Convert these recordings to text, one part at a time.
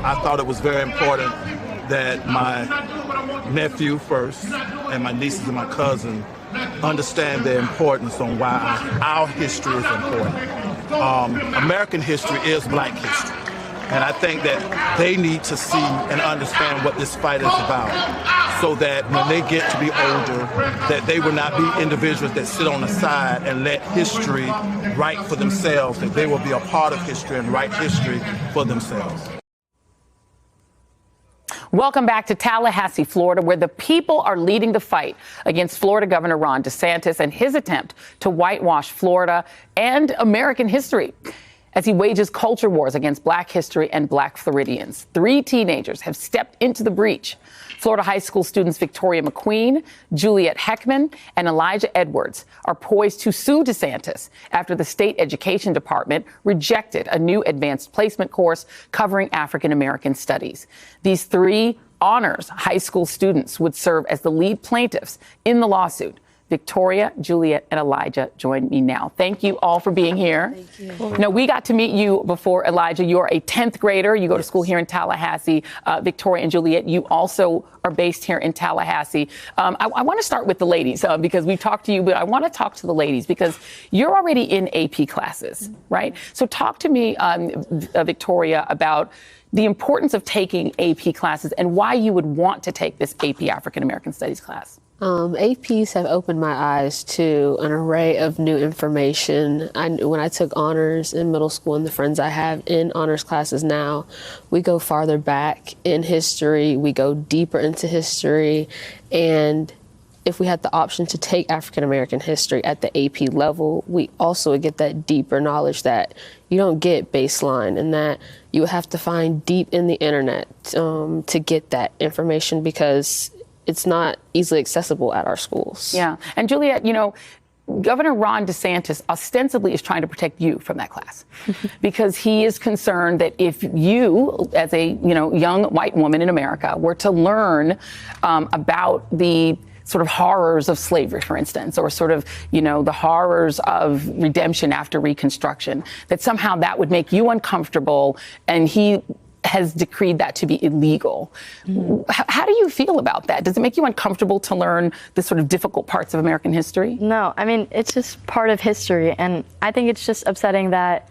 I thought it was very important that my nephew first and my nieces and my cousin understand the importance on why our history is important. American history is Black history. And I think that they need to see and understand what this fight is about, so that when they get to be older, that they will not be individuals that sit on the side and let history write for themselves, that they will be a part of history and write history for themselves. Welcome back to Tallahassee, Florida, where the people are leading the fight against Florida Governor Ron DeSantis and his attempt to whitewash Florida and American history as he wages culture wars against Black history and Black Floridians. 3 teenagers have stepped into the breach. Florida high school students Victoria McQueen, Juliet Heckman, and Elijah Edwards are poised to sue DeSantis after the state education department rejected a new advanced placement course covering African American studies. These 3 honors high school students would serve as the lead plaintiffs in the lawsuit. Victoria, Juliet, and Elijah join me now. Thank you all for being here. Thank you. Now, we got to meet you before, Elijah. You're a 10th grader. You go to school here in Tallahassee. Victoria and Juliet, you also are based here in Tallahassee. I want to start with the ladies because we've talked to you, but I want to talk to the ladies because you're already in AP classes, right? So talk to me, Victoria, about the importance of taking AP classes and why you would want to take this AP African American Studies class. APs have opened my eyes to an array of new information. When I took honors in middle school and the friends I have in honors classes now, we go farther back in history, we go deeper into history, and if we had the option to take African American history at the AP level, we also would get that deeper knowledge that you don't get baseline and that you would have to find deep in the internet to get that information because it's not easily accessible at our schools. Yeah. And Juliet, you know, Governor Ron DeSantis ostensibly is trying to protect you from that class because he is concerned that if you, as a young white woman in America, were to learn about the sort of horrors of slavery, for instance, or sort of, the horrors of redemption after Reconstruction, that somehow that would make you uncomfortable, and he has decreed that to be illegal. How do you feel about that? Does it make you uncomfortable to learn the sort of difficult parts of American history? No, I mean, it's just part of history. And I think it's just upsetting that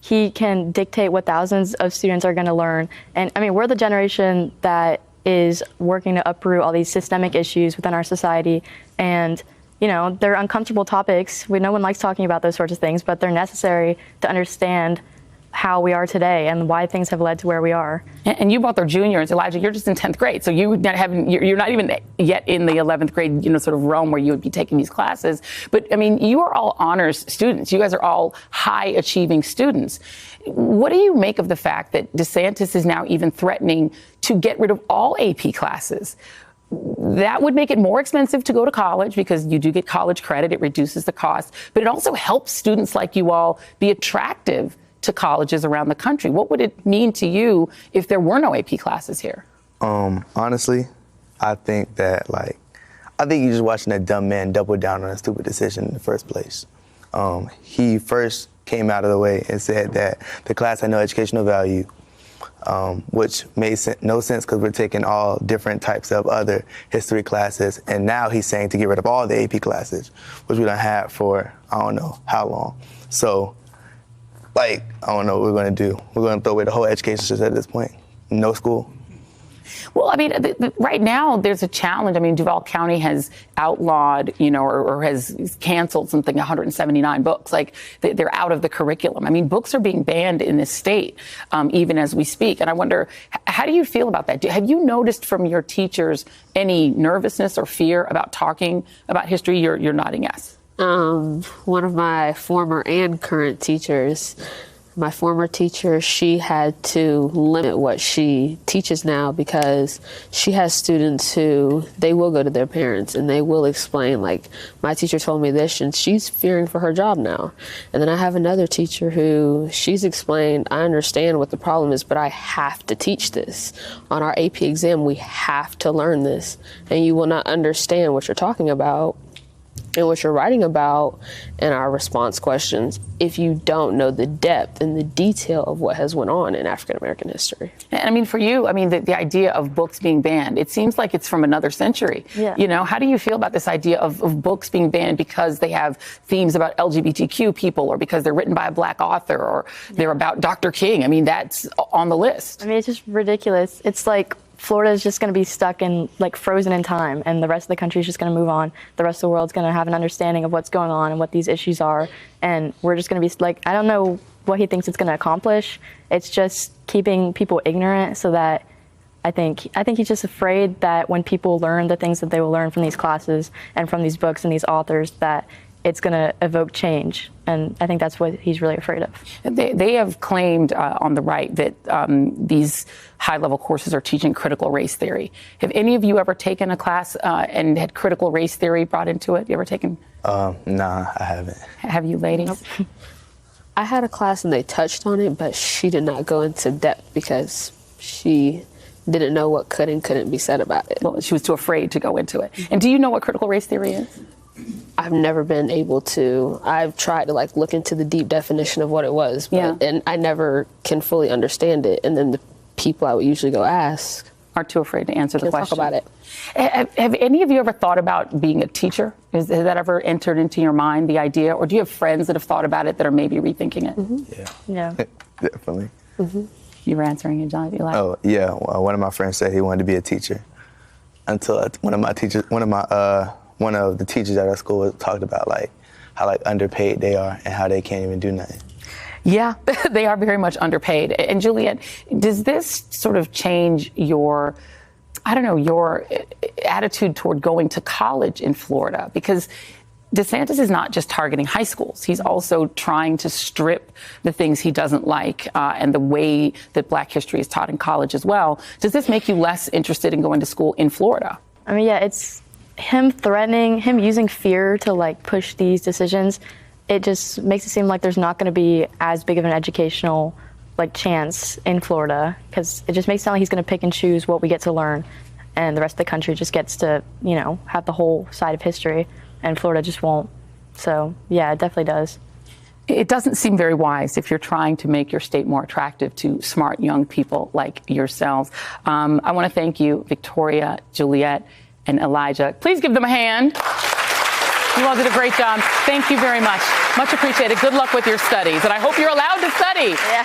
he can dictate what thousands of students are going to learn. And I mean, we're the generation that is working to uproot all these systemic issues within our society. And, they're uncomfortable topics. No one likes talking about those sorts of things, but they're necessary to understand how we are today and why things have led to where we are. And you both are juniors. Elijah, you're just in 10th grade. So you're not even yet in the 11th grade, sort of realm where you would be taking these classes. But I mean, you are all honors students. You guys are all high achieving students. What do you make of the fact that DeSantis is now even threatening to get rid of all AP classes? That would make it more expensive to go to college because you do get college credit. It reduces the cost, but it also helps students like you all be attractive to colleges around the country. What would it mean to you if there were no AP classes here? Honestly, I think that you're just watching that dumb man double down on a stupid decision in the first place. He first came out of the way and said that the class had no educational value, which made no sense because we're taking all different types of other history classes. And now he's saying to get rid of all the AP classes, which we don't have for I don't know how long. So I don't know what we're going to do. We're going to throw away the whole education system at this point. No school. Well, I mean, right now there's a challenge. I mean, Duval County has outlawed, or has canceled something, 179 books. They're out of the curriculum. I mean, books are being banned in this state, even as we speak. And I wonder, how do you feel about that? Have you noticed from your teachers any nervousness or fear about talking about history? You're nodding yes. One of my former and current teachers, my former teacher, she had to limit what she teaches now because she has students who they will go to their parents and they will explain, my teacher told me this, and she's fearing for her job now. And then I have another teacher who she's explained, I understand what the problem is, but I have to teach this. On our AP exam, we have to learn this, and you will not understand what you're talking about and what you're writing about in our response questions if you don't know the depth and the detail of what has went on in African American history. And I mean, for you, I mean, the idea of books being banned, it seems like it's from another century. Yeah. You know, how do you feel about this idea of books being banned because they have themes about LGBTQ people, or because they're written by a black author, or they're about Dr. King? I mean, that's on the list. I mean, it's just ridiculous. It's like Florida is just going to be stuck in, like, frozen in time, and the rest of the country is just going to move on. The rest of the world's going to have an understanding of what's going on and what these issues are, and we're just going to be, like, I don't know what he thinks it's going to accomplish. It's just keeping people ignorant, so that I think he's just afraid that when people learn the things that they will learn from these classes and from these books and these authors, that it's going to evoke change. And I think that's what he's really afraid of. They have claimed on the right that these high-level courses are teaching critical race theory. Have any of you ever taken a class and had critical race theory brought into it? You ever taken? Nah, I haven't. Have you, ladies? Nope. I had a class and they touched on it, but she did not go into depth because she didn't know what could and couldn't be said about it. Well, she was too afraid to go into it. And do you know what critical race theory is? I've never been able to. I've tried to look into the deep definition of what it was, but, and I never can fully understand it. And then the people I would usually go ask are too afraid to answer the question. Talk about it. Have any of you ever thought about being a teacher? Has that ever entered into your mind, the idea? Or do you have friends that have thought about it that are maybe rethinking it? Mm-hmm. Yeah. Definitely. Mm-hmm. You were answering it, John. Oh, yeah. Well, one of my friends said he wanted to be a teacher until one of the teachers at our school talked about how underpaid they are and how they can't even do nothing. Yeah, they are very much underpaid. And Juliet, does this sort of change your attitude toward going to college in Florida? Because DeSantis is not just targeting high schools. He's also trying to strip the things he doesn't like and the way that Black history is taught in college as well. Does this make you less interested in going to school in Florida? I mean, yeah, it's him threatening, him using fear to push these decisions. It just makes it seem like there's not going to be as big of an educational chance in Florida, because it just makes it sound like he's going to pick and choose what we get to learn, and the rest of the country just gets to, have the whole side of history, and Florida just won't. So, yeah, it definitely does. It doesn't seem very wise if you're trying to make your state more attractive to smart young people like yourselves. I want to thank you, Victoria, Juliet, and Elijah. Please give them a hand. You all did a great job. Thank you very much. Much appreciated. Good luck with your studies. And I hope you're allowed to study. Yeah.